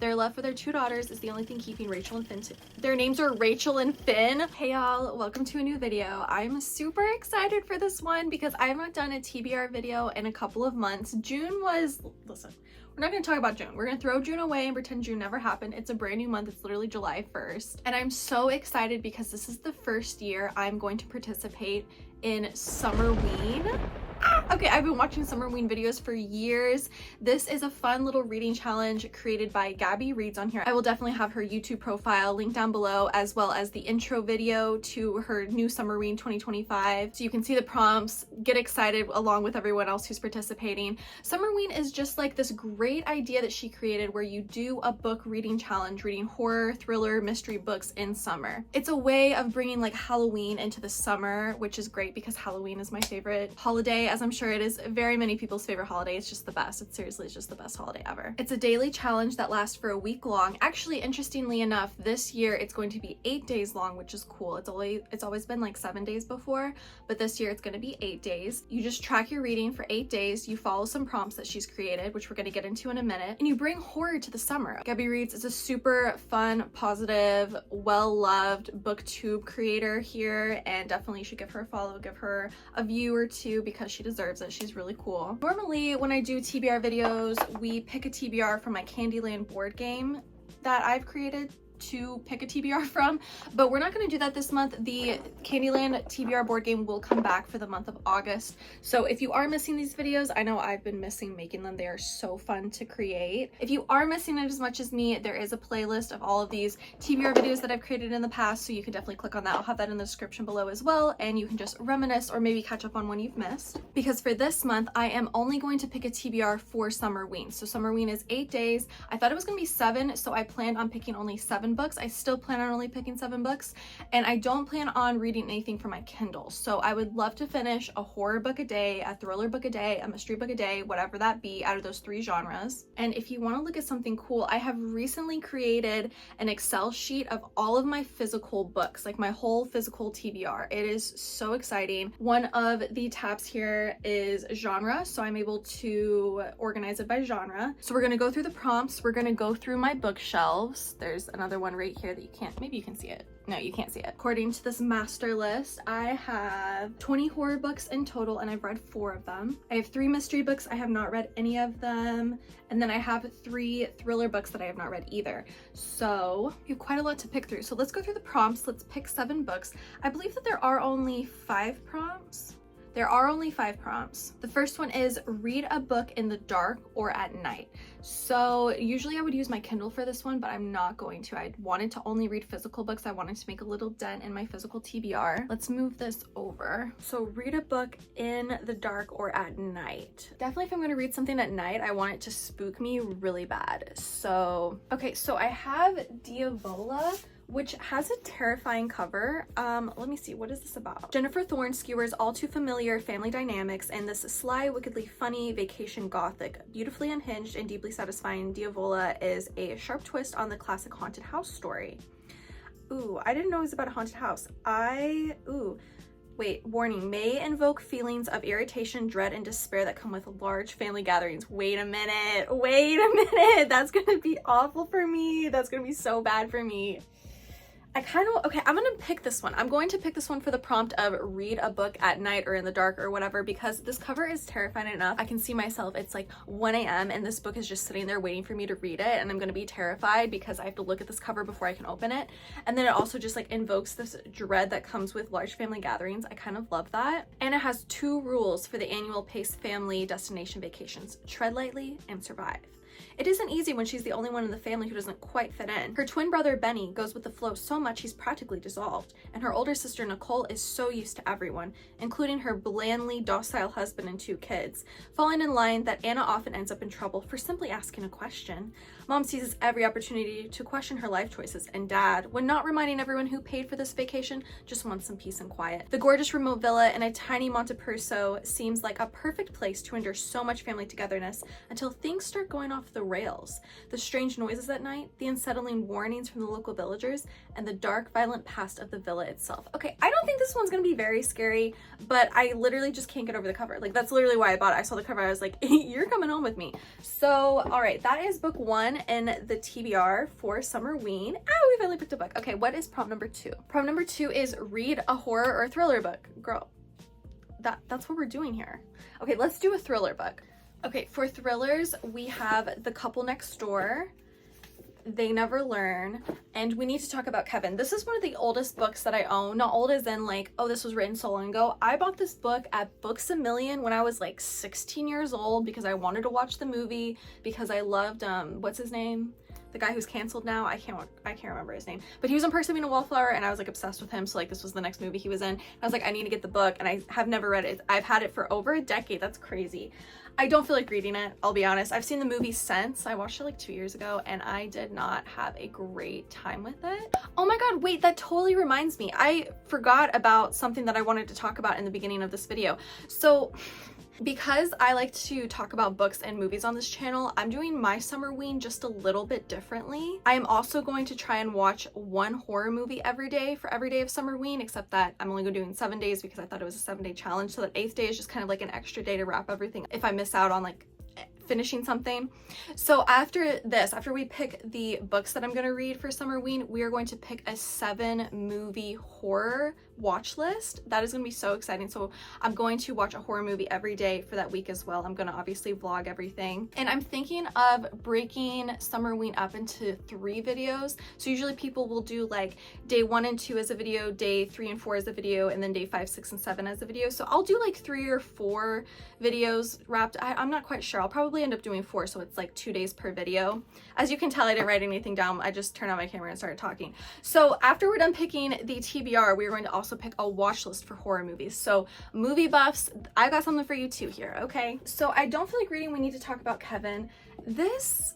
Their love for their two daughters is the only thing keeping Rachel and Finn. Their names are Rachel and Finn. Hey y'all, welcome to a new video. I'm super excited for this one because I haven't done a TBR video in a couple of months. June was, listen, we're not going to talk about June. We're going to throw June away and pretend June never happened. It's a brand new month. It's literally July 1st. And I'm so excited because this is the first year I'm going to participate in summerween. Okay, I've been watching summerween videos for years. This is a fun little reading challenge created by Gabby Reads on here. I will definitely have her YouTube profile linked down below, as well as the intro video to her new summerween 2025. So you can see the prompts, get excited along with everyone else who's participating. Summerween is just like this great idea that she created where you do a book reading challenge, reading horror, thriller, mystery books in summer. It's a way of bringing like Halloween into the summer, which is great because Halloween is my favorite holiday, as I'm sure it is very many people's favorite holiday. It's just the best. It's just the best holiday ever. It's a daily challenge that lasts for a week long. Actually, interestingly enough, this year it's going to be 8 days long, which is cool. It's always been like 7 days before, but this year it's going to be 8 days. You just track your reading for 8 days. You follow some prompts that she's created, which we're going to get into in a minute, and you bring horror to the summer. Gabby Reads is a super fun, positive, well-loved booktube creator here, and definitely you should give her a follow, give her a view or two because she deserves it. She's really cool. Normally when I do TBR videos, we pick a TBR from my Candyland board game that I've created to pick a TBR from, but we're not going to do that this month. The Candyland TBR board game will come back for the month of August. So if you are missing these videos, I know I've been missing making them. They are so fun to create. If you are missing it as much as me, there is a playlist of all of these TBR videos that I've created in the past, so you can definitely click on that. I'll have that in the description below as well, and you can just reminisce or maybe catch up on one you've missed. Because for this month, I am only going to pick a TBR for Summerween. So Summerween is 8 days. I thought it was going to be 7, so I planned on picking only 7 books. I still plan on only picking 7 books, and I don't plan on reading anything from my Kindle. So I would love to finish a horror book a day, a thriller book a day, a mystery book a day, whatever that be, out of those 3 genres. And if you want to look at something cool, I have recently created an Excel sheet of all of my physical books, like my whole physical TBR. It is so exciting. One of the tabs here is genre, so I'm able to organize it by genre. So we're going to go through the prompts. We're going to go through my bookshelves. There's another one right here that you can't, maybe you can see it. No, you can't see it. According to this master list, I have 20 horror books in total, and I've read 4 of them. I have 3 mystery books. I have not read any of them. And then I have 3 thriller books that I have not read either. So you have quite a lot to pick through. So let's go through the prompts. Let's pick 7 books. I believe that there are only 5 prompts. There are only 5 prompts. The first one is read a book in the dark or at night. So usually I would use my Kindle for this one, but I'm not going to. I wanted to only read physical books. I wanted to make a little dent in my physical TBR. Let's move this over. So read a book in the dark or at night. Definitely if I'm going to read something at night, I want it to spook me really bad. So, okay, so I have Diavola, which has a terrifying cover. Let me see, what is this about? Jennifer Thorne skewers all too familiar family dynamics and this sly, wickedly funny vacation gothic. Beautifully unhinged and deeply satisfying, Diavola is a sharp twist on the classic haunted house story. Ooh, I didn't know it was about a haunted house. Wait, warning, may invoke feelings of irritation, dread, and despair that come with large family gatherings. Wait a minute, that's gonna be awful for me. That's gonna be so bad for me. Okay, I'm gonna pick this one. I'm going to pick this one for the prompt of read a book at night or in the dark or whatever, because this cover is terrifying enough. I can see myself, it's like 1 a.m. and this book is just sitting there waiting for me to read it, and I'm gonna be terrified because I have to look at this cover before I can open it. And then it also just like invokes this dread that comes with large family gatherings. I kind of love that. And it has 2 rules for the annual PACE family destination vacations: tread lightly and survive. It isn't easy when she's the only one in the family who doesn't quite fit in. Her twin brother Benny goes with the flow so much he's practically dissolved, and her older sister Nicole is so used to everyone, including her blandly docile husband and 2 kids, falling in line that Anna often ends up in trouble for simply asking a question. Mom seizes every opportunity to question her life choices, and Dad, when not reminding everyone who paid for this vacation, just wants some peace and quiet. The gorgeous remote villa in a tiny Monteperso seems like a perfect place to endure so much family togetherness until things start going off the rails. The strange noises at night, the unsettling warnings from the local villagers, and the dark, violent past of the villa itself. Okay, I don't think this one's gonna be very scary, but I literally just can't get over the cover. Like, that's literally why I bought it. I saw the cover, I was like, you're coming home with me. So, all right, that is book 1. in the TBR for summerween. Oh, we finally picked a book. Okay, what is prompt number 2? Prompt number 2 is read a horror or thriller book. Girl, that's what we're doing here. Okay, let's do a thriller book. Okay, for thrillers, we have The Couple Next Door, They Never Learn, and we need to talk about Kevin. This is one of the oldest books that I own. Not old as in like, oh, this was written so long ago. I bought this book at Books A Million when I was like 16 years old because I wanted to watch the movie, because I loved, what's his name? The guy who's canceled now. I can't remember his name, but he was in Perks of Being a Wallflower, and I was like obsessed with him. So like this was the next movie he was in. I was like, I need to get the book, and I have never read it. I've had it for over a decade. That's crazy. I don't feel like reading it, I'll be honest. I've seen the movie since. I watched it like 2 years ago, and I did not have a great time with it. Oh my god, wait, that totally reminds me. I forgot about something that I wanted to talk about in the beginning of this video. So because I like to talk about books and movies on this channel, I'm doing my summerween just a little bit differently. I am also going to try and watch one horror movie every day for every day of summerween, except that I'm only doing 7 days because I thought it was a 7-day challenge. So that 8th day is just kind of like an extra day to wrap everything if I miss out on like finishing something. So after this, after we pick the books that I'm going to read for summerween, we are going to pick a 7-movie horror watch list. That is going to be so exciting. So I'm going to watch a horror movie every day for that week as well. I'm going to obviously vlog everything, and I'm thinking of breaking summerween up into 3 videos. So usually people will do like day 1 and 2 as a video, day 3 and 4 as a video, and then day 5, 6, and 7 as a video. So I'll do like 3 or 4 videos wrapped. I'm not quite sure. I'll probably end up doing 4, so it's like 2 days per video. As you can tell, I didn't write anything down. I just turned on my camera and started talking. So after we're done picking the TBR, we're going to also pick a watch list for horror movies. So movie buffs, I got something for you too here, okay? So I don't feel like reading. We need to talk about Kevin. This,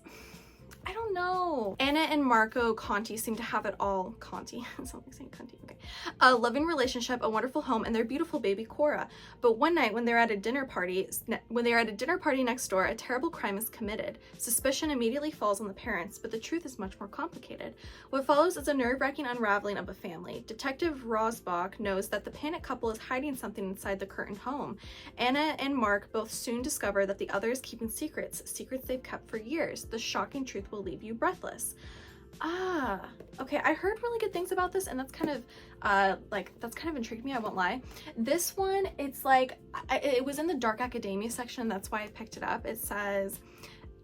I don't know. Anna and Marco Conti seem to have it all. Conti, something saying Conti, okay. A loving relationship, a wonderful home, and their beautiful baby Cora. But one night when they're at a dinner party next door, a terrible crime is committed. Suspicion immediately falls on the parents, but the truth is much more complicated. What follows is a nerve-wracking unraveling of a family. Detective Rosbach knows that the panicked couple is hiding something inside the curtained home. Anna and Mark both soon discover that the other is keeping secrets they've kept for years. The shocking truth will leave you breathless. Okay, I heard really good things about this, and that's kind of that's kind of intrigued me, I won't lie. This one, it's like it was in the dark academia section, that's why I picked it up. It says,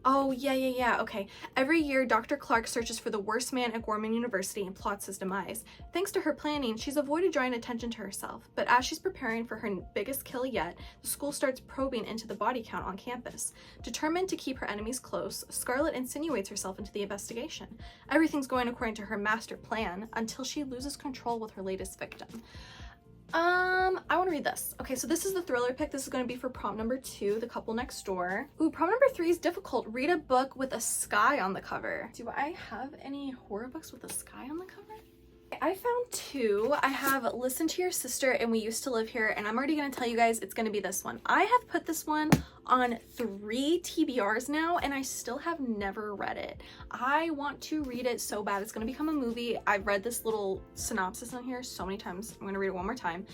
oh yeah, okay. Every year, Dr. Clark searches for the worst man at Gorman University and plots his demise. Thanks to her planning, she's avoided drawing attention to herself, but as she's preparing for her biggest kill yet, the school starts probing into the body count on campus. Determined to keep her enemies close, Scarlet insinuates herself into the investigation. Everything's going according to her master plan until she loses control with her latest victim. I want to read this. Okay, so this is the thriller pick. This is going to be for prompt number 2, The Couple Next Door. Ooh, prompt number 3 is difficult. Read a book with a sky on the cover. Do I have any horror books with a sky on the cover? I found 2. I have Listen to Your Sister and We Used to Live Here, and I'm already going to tell you guys it's going to be this one. I have put this one on 3 TBRs now, and I still have never read it. I want to read it so bad. It's going to become a movie. I've read this little synopsis on here so many times. I'm going to read it one more time.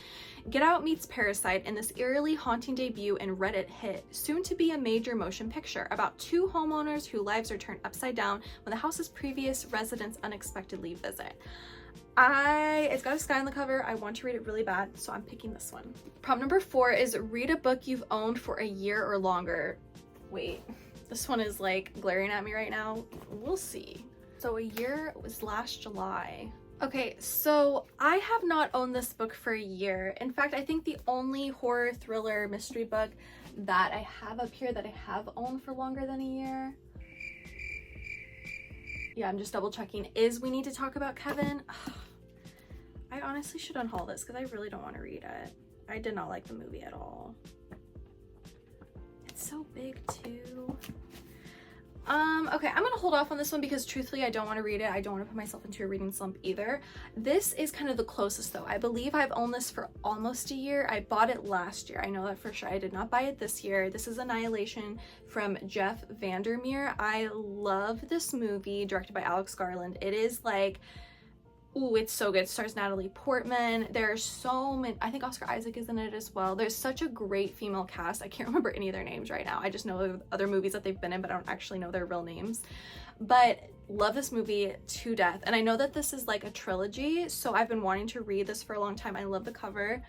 Get Out meets Parasite in this eerily haunting debut and Reddit hit, soon to be a major motion picture about 2 homeowners whose lives are turned upside down when the house's previous residents unexpectedly visit. It's got a sky on the cover. I want to read it really bad, so I'm picking this one. Prompt number 4 is read a book you've owned for a year or longer. Wait, this one is like glaring at me right now. We'll see. So a year was last July. Okay, so I have not owned this book for a year. In fact, I think the only horror thriller mystery book that I have up here that I have owned for longer than a year, yeah, I'm just double checking, is We Need to Talk About Kevin. I honestly should unhaul this because I really don't want to read it. I did not like the movie at all. It's so big too. Okay, I'm gonna hold off on this one because truthfully I don't want to read it. I don't want to put myself into a reading slump either. This is kind of the closest though. I believe I've owned this for almost a year. I bought it last year. I know that for sure. I did not buy it this year. This is Annihilation from Jeff Vandermeer. I love this movie, directed by Alex Garland. It is like, ooh, it's so good. It stars Natalie Portman. There's so many, I think Oscar Isaac is in it as well. There's such a great female cast. I can't remember any of their names right now. I just know other movies that they've been in, but I don't actually know their real names. but love this movie to death. And I know that this is like a trilogy, so I've been wanting to read this for a long time. I love the cover.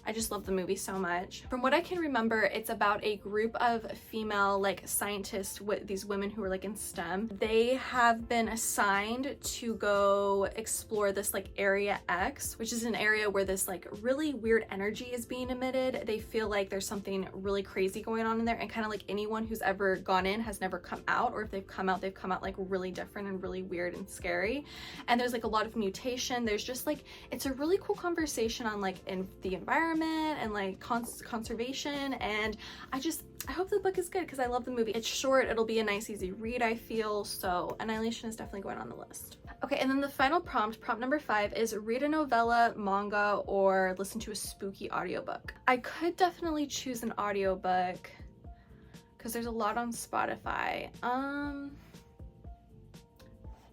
I just love the movie so much. From what I can remember, it's about a group of female like scientists, with these women who are like in STEM. They have been assigned to go explore this like area X, which is an area where this like really weird energy is being emitted. They feel like there's something really crazy going on in there, and kind of like anyone who's ever gone in has never come out, or if they've come out like really different and really weird and scary. And there's like a lot of mutation. There's just like, it's a really cool conversation on like in the environment and like conservation, and I hope the book is good because I love the movie. It's short, it'll be a nice easy read, I feel, so Annihilation is definitely going on the list. Okay, and then the final prompt number 5, is read a novella, manga, or listen to a spooky audiobook. I could definitely choose an audiobook because there's a lot on Spotify.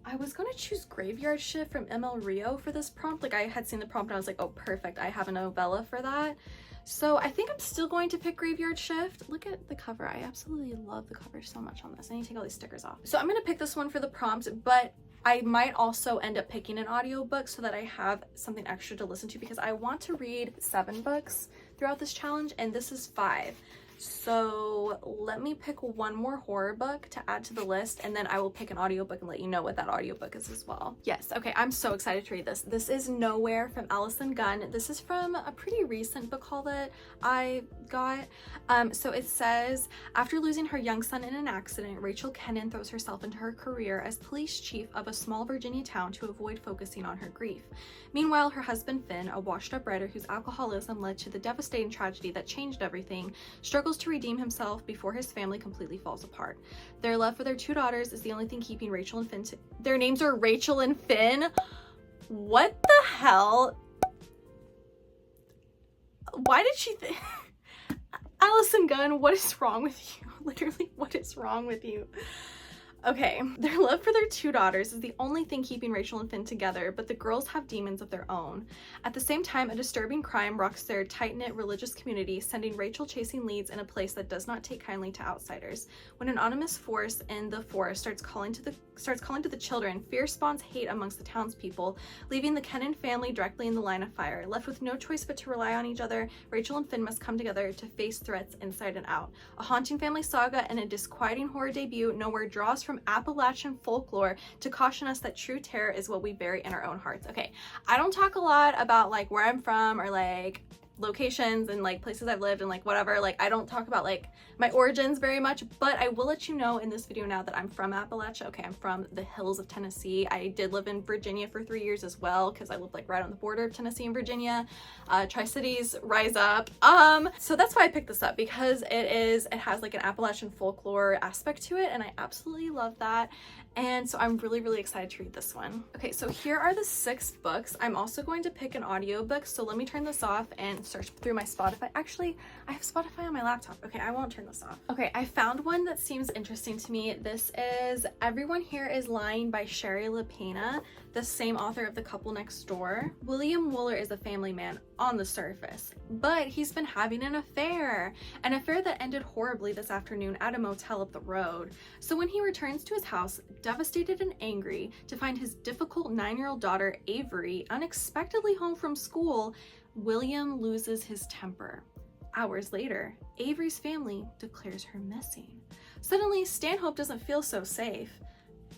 I was gonna choose Graveyard Shift from ML Rio for this prompt. Like, I had seen the prompt and I was like, oh perfect, I have a novella for that. So I think I'm still going to pick Graveyard Shift. Look at the cover. I absolutely love the cover so much on this. I need to take all these stickers off. So I'm gonna pick this one for the prompt, but I might also end up picking an audiobook so that I have something extra to listen to, because I want to read 7 books throughout this challenge and this is 5. So let me pick one more horror book to add to the list, and then I will pick an audiobook and let you know what that audiobook is as well. Yes, okay, I'm so excited to read this. This is Nowhere from Allison Gunn. This is from a pretty recent book haul that I got. So it says, after losing her young son in an accident, Rachel Kennan throws herself into her career as police chief of a small Virginia town to avoid focusing on her grief. Meanwhile, her husband Finn, a washed-up writer whose alcoholism led to the devastating tragedy that changed everything, struggles to redeem himself before his family completely falls apart. Their love for their 2 daughters is the only thing keeping Rachel and Finn their names are Rachel and Finn? What the hell? Why did she Allison Gunn, what is wrong with you? Literally, what is wrong with you? Okay, their love for their 2 daughters is the only thing keeping Rachel and Finn together, but the girls have demons of their own. At the same time, a disturbing crime rocks their tight-knit religious community, sending Rachel chasing leads in a place that does not take kindly to outsiders. When an anonymous force in the forest starts calling to the children, fear spawns hate amongst the townspeople, leaving the Kennan family directly in the line of fire. Left with no choice but to rely on each other, Rachel and Finn must come together to face threats inside and out. A haunting family saga and a disquieting horror debut, Nowhere draws from Appalachian folklore to caution us that true terror is what we bury in our own hearts. Okay, I don't talk a lot about like where I'm from or like locations and like places I've lived and like whatever. Like, I don't talk about like my origins very much, but I will let you know in this video now that I'm from Appalachia. Okay, I'm from the hills of Tennessee. I did live in Virginia for 3 years as well, because I lived like right on the border of Tennessee and Virginia. Tri-Cities, rise up. So that's why I picked this up, because it has like an Appalachian folklore aspect to it, and I absolutely love that. And so I'm really, really excited to read this one. Okay, so here are the 6 books. I'm also going to pick an audiobook, so let me turn this off and search through my Spotify. Actually, I have Spotify on my laptop. Okay, I won't turn this off. Okay, I found one that seems interesting to me. This is Everyone Here is Lying by Sherry LaPena, the same author of The Couple Next Door. William Wooler is a family man on the surface, but he's been having an affair that ended horribly this afternoon at a motel up the road. So when he returns to his house, devastated and angry to find his difficult 9-year-old daughter Avery unexpectedly home from school, William loses his temper. Hours later, Avery's family declares her missing. Suddenly, Stanhope doesn't feel so safe.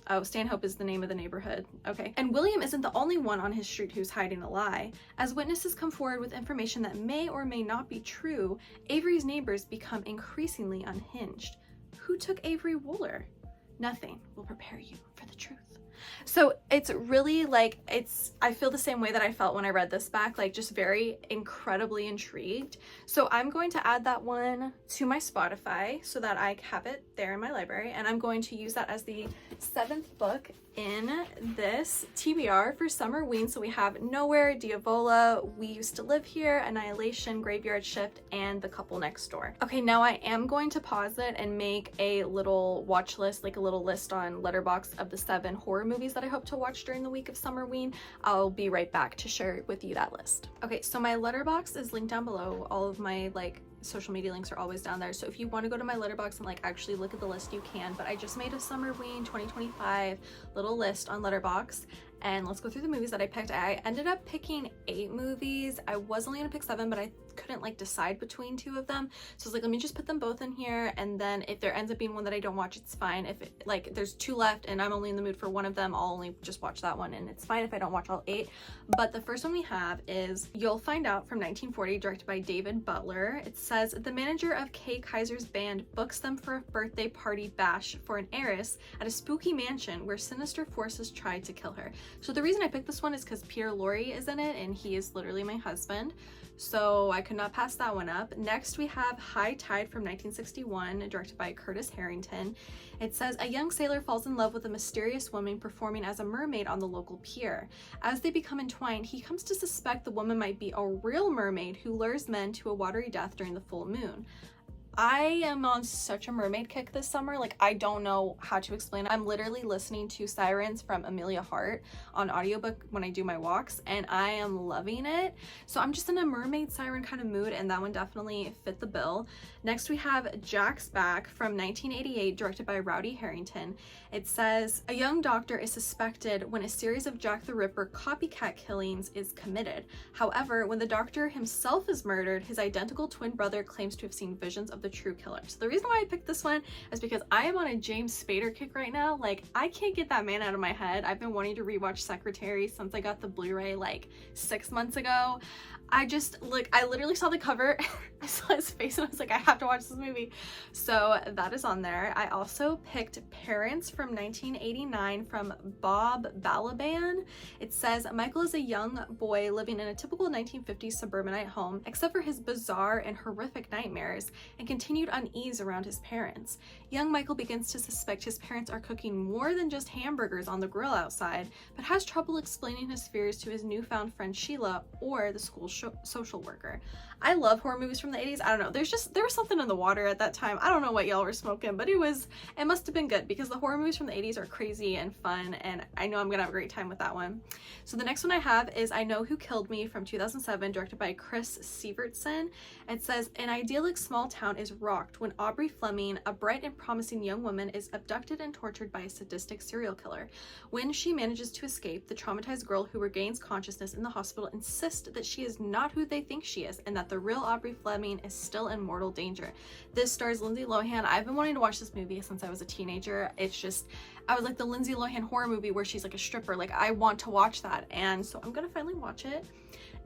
Oh, Stanhope is the name of the neighborhood. Okay. And William isn't the only one on his street who's hiding a lie. As witnesses come forward with information that may or may not be true, Avery's neighbors become increasingly unhinged. Who took Avery Wooler? Nothing will prepare you for the truth. So it's really like, I feel the same way that I felt when I read this back, like just very incredibly intrigued. So I'm going to add that one to my Spotify so that I have it there in my library, and I'm going to use that as the 7th book in this TBR for Summerween. So we have Nowhere, Diavola, We Used to Live Here, Annihilation, Graveyard Shift, and The Couple Next Door. Okay, now I am going to pause it and make a little watch list, like a little list on Letterbox of the 7 horror movies that I hope to watch during the week of Summerween. I'll be right back to share with you that list. Okay, so my Letterbox is linked down below. All of my like social media links are always down there. So if you want to go to my letterbox and like actually look at the list, you can. But I just made a summerween 2025 little list on letterbox, and let's go through the movies that I picked. I ended up picking 8 movies. I was only gonna pick 7, but I couldn't like decide between 2 of them. So I was like, let me just put them both in here, and then if there ends up being one that I don't watch, it's fine. If it, like there's 2 left and I'm only in the mood for one of them, I'll only just watch that one, and it's fine if I don't watch all 8. But the first one we have is You'll Find Out from 1940, directed by David Butler. It says, the manager of Kay Kaiser's band books them for a birthday party bash for an heiress at a spooky mansion where sinister forces try to kill her. So the reason I picked this one is because Peter Lorre is in it, and he is literally my husband. So I could not pass that one up. Next we have High Tide from 1961, directed by Curtis Harrington. It says, a young sailor falls in love with a mysterious woman performing as a mermaid on the local pier. As they become entwined, he comes to suspect the woman might be a real mermaid who lures men to a watery death during the full moon. I am on such a mermaid kick this summer. Like, I don't know how to explain it. I'm literally listening to Sirens from Amelia Hart on audiobook when I do my walks, and I am loving it. So I'm just in a mermaid siren kind of mood, and that one definitely fit the bill. Next we have Jack's Back from 1988, directed by Rowdy Harrington. It says, a young doctor is suspected when a series of Jack the Ripper copycat killings is committed. However, when the doctor himself is murdered, his identical twin brother claims to have seen visions of the true killer. So the reason why I picked this one is because I am on a James Spader kick right now. Like, I can't get that man out of my head. I've been wanting to rewatch Secretary since I got the Blu-ray like 6 months ago. I literally saw the cover, I saw his face, and I was like, I have to watch this movie. So that is on there. I also picked Parents from 1989 from Bob Balaban. It says, Michael is a young boy living in a typical 1950s suburbanite home, except for his bizarre and horrific nightmares and continued unease around his parents. Young Michael begins to suspect his parents are cooking more than just hamburgers on the grill outside, but has trouble explaining his fears to his newfound friend Sheila or the school social worker. I love horror movies from the 80s. I don't know, there was something in the water at that time. I don't know what y'all were smoking, but it must have been good, because the horror movies from the 80s are crazy and fun, and I know I'm gonna have a great time with that one. So the next one I have is I Know Who Killed Me from 2007, directed by Chris Sievertson. It says, an idyllic small town is rocked when Aubrey Fleming, a bright and promising young woman, is abducted and tortured by a sadistic serial killer. When she manages to escape, the traumatized girl who regains consciousness in the hospital insists that she is not who they think she is, and that the real Aubrey Fleming is still in mortal danger. This stars Lindsay Lohan. I've been wanting to watch this movie since I was a teenager. It's just, I was like, the Lindsay Lohan horror movie where she's like a stripper. Like, I want to watch that, and so I'm gonna finally watch it.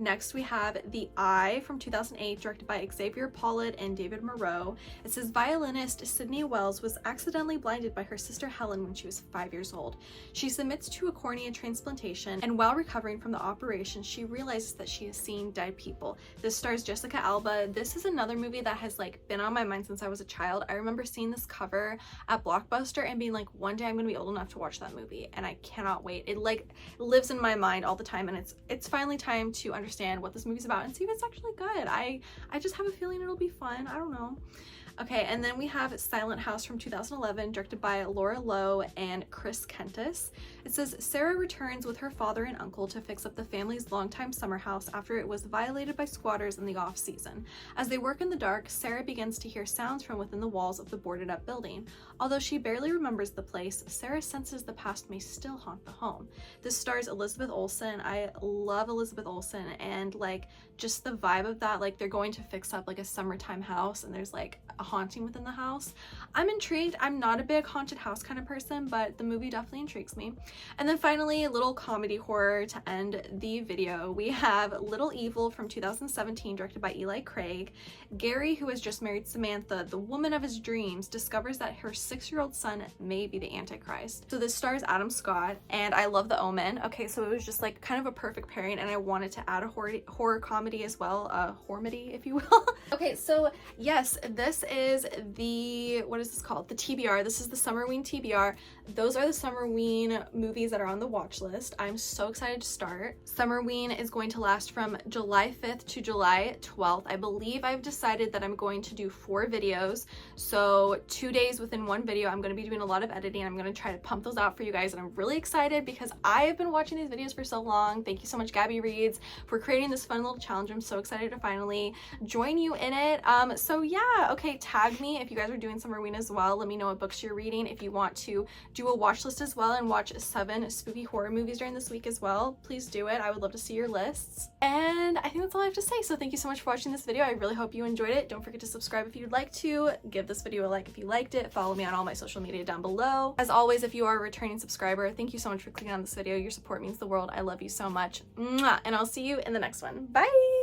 Next we have The Eye from 2008, directed by Xavier Paulette and David Moreau. It says, violinist Sydney Wells was accidentally blinded by her sister Helen when she was 5 years old. She submits to a cornea transplantation, and while recovering from the operation, she realizes that she has seen dead people. This stars Jessica Alba. This is another movie that has like been on my mind since I was a child. I remember seeing this cover at Blockbuster and being like, one day I'm gonna be old enough to watch that movie, and I cannot wait. It like lives in my mind all the time, and it's finally time to understand what this movie's about and see if it's actually good. I just have a feeling it'll be fun. I don't know. Okay, and then we have Silent House from 2011, directed by Laura Lowe and Chris Kentis. It says, Sarah returns with her father and uncle to fix up the family's longtime summer house after it was violated by squatters in the off-season. As they work in the dark, Sarah begins to hear sounds from within the walls of the boarded-up building. Although she barely remembers the place, Sarah senses the past may still haunt the home. This stars Elizabeth Olsen. I love Elizabeth Olsen, and like just the vibe of that, like they're going to fix up like a summertime house and there's like a haunting within the house. I'm intrigued. I'm not a big haunted house kind of person, but the movie definitely intrigues me. And then finally, a little comedy horror to end the video. We have Little Evil from 2017, directed by Eli Craig. Gary, who has just married Samantha, the woman of his dreams, discovers that her 6-year-old son may be the Antichrist. So this stars Adam Scott, and I love The Omen. Okay, so it was just like kind of a perfect pairing, and I wanted to add a horror comedy as well, a hormedy, if you will. Okay, so yes, this is the, what is this called? The TBR. This is the summerween TBR. Those are the summerween movies that are on the watch list. I'm so excited to start. Summerween is going to last from July 5th to July 12th. I believe I've decided that I'm going to do 4 videos. So 2 days within one video. I'm going to be doing a lot of editing. I'm going to try to pump those out for you guys. And I'm really excited because I've been watching these videos for so long. Thank you so much, Gabby Reads, for creating this fun little challenge. I'm so excited to finally join you in it. So yeah, okay, tag me if you guys are doing summerween as well. Let me know what books you're reading. If you want to do a watch list as well and watch 7 spooky horror movies during this week as well, please do it. I would love to see your lists. And I think that's all I have to say. So thank you so much for watching this video. I really hope you enjoyed it. Don't forget to subscribe if you'd like to. Give this video a like if you liked it. Follow me on all my social media down below. As always, if you are a returning subscriber, thank you so much for clicking on this video. Your support means the world. I love you so much. Mwah! And I'll see you in the next one. Bye!